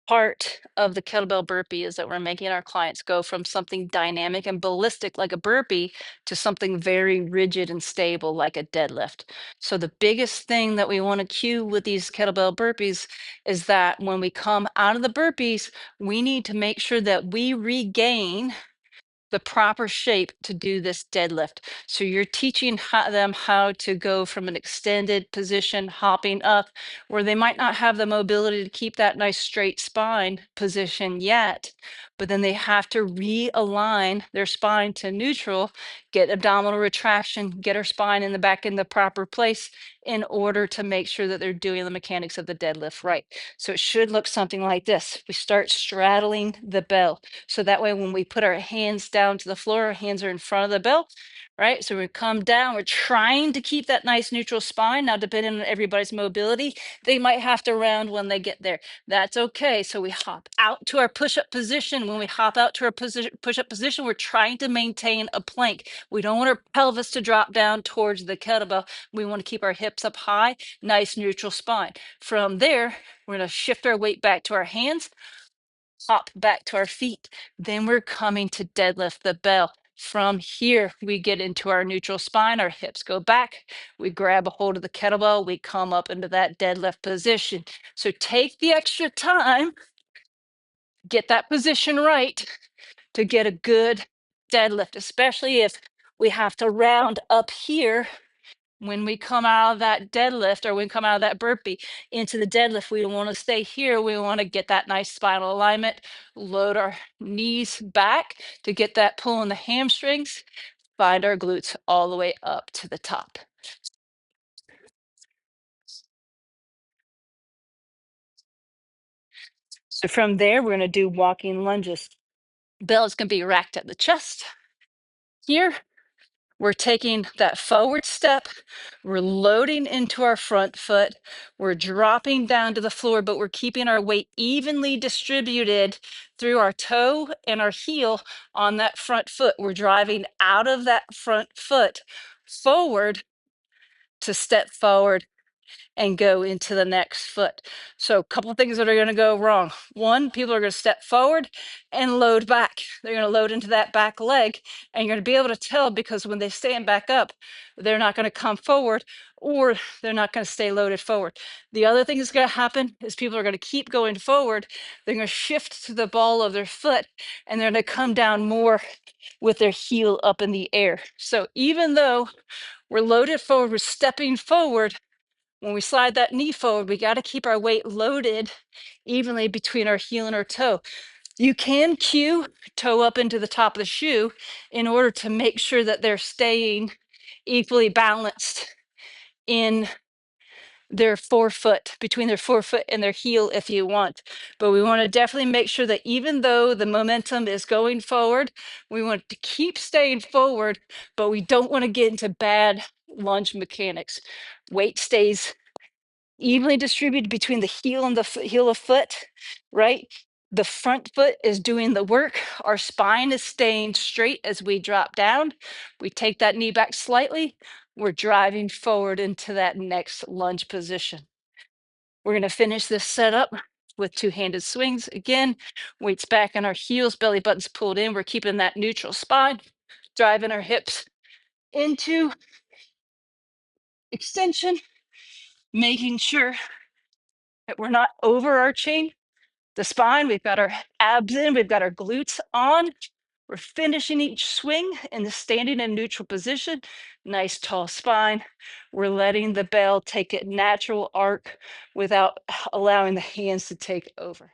part of the kettlebell burpee is that we're making our clients go from something dynamic and ballistic like a burpee to something very rigid and stable like a deadlift. So the biggest thing that we want to cue with these kettlebell burpees is that when we come out of the burpees, we need to make sure that we regain the proper shape to do this deadlift. So you're teaching them how to go from an extended position, hopping up, where they might not have the mobility to keep that nice straight spine position yet, but then they have to realign their spine to neutral, get abdominal retraction, get our spine in the back in the proper place in order to make sure that they're doing the mechanics of the deadlift right. So it should look something like this. We start straddling the bell. So that way, when we put our hands down to the floor, our hands are in front of the belt, right? So we come down, we're trying to keep that nice neutral spine. Now, depending on everybody's mobility, they might have to round when they get there. That's okay. So we hop out to our push-up position. When we hop out to our push-up position, we're trying to maintain a plank. We don't want our pelvis to drop down towards the kettlebell. We want to keep our hips up high, nice neutral spine. From there, we're going to shift our weight back to our hands, hop back to our feet. Then we're coming to deadlift the bell. From here, we get into our neutral spine, our hips go back, we grab a hold of the kettlebell, we come up into that deadlift position. So take the extra time, get that position right to get a good deadlift, especially if we have to round up here when we come out of that deadlift or when we come out of that burpee into the deadlift. We don't want to stay here. We want to get that nice spinal alignment, load our knees back to get that pull in the hamstrings, find our glutes all the way up to the top. So from there, we're going to do walking lunges. Bells can be racked at the chest. Here, we're taking that forward step, we're loading into our front foot, we're dropping down to the floor, but we're keeping our weight evenly distributed through our toe and our heel on that front foot. We're driving out of that front foot forward to step forward and go into the next foot. So a couple of things that are going to go wrong. One, people are going to step forward and load back. They're going to load into that back leg, and you're going to be able to tell because when they stand back up, they're not going to come forward or they're not going to stay loaded forward. The other thing that's going to happen is people are going to keep going forward. They're going to shift to the ball of their foot and they're going to come down more with their heel up in the air. So even though we're loaded forward, we're stepping forward, when we slide that knee forward, we got to keep our weight loaded evenly between our heel and our toe. You can cue toe up into the top of the shoe in order to make sure that they're staying equally balanced in their forefoot, between their forefoot and their heel if you want. But we want to definitely make sure that even though the momentum is going forward, we want to keep staying forward, but we don't want to get into bad lunge mechanics. Weight stays evenly distributed between the heel and the heel of foot, right? The front foot is doing the work. Our spine is staying straight as we drop down. We take that knee back slightly. We're driving forward into that next lunge position. We're going to finish this setup with two-handed swings. Again, weights back on our heels, belly buttons pulled in. We're keeping that neutral spine, driving our hips into extension, making sure that we're not overarching the spine. We've got our abs in, we've got our glutes on. We're finishing each swing in the standing and neutral position. Nice tall spine. We're letting the bell take a natural arc without allowing the hands to take over.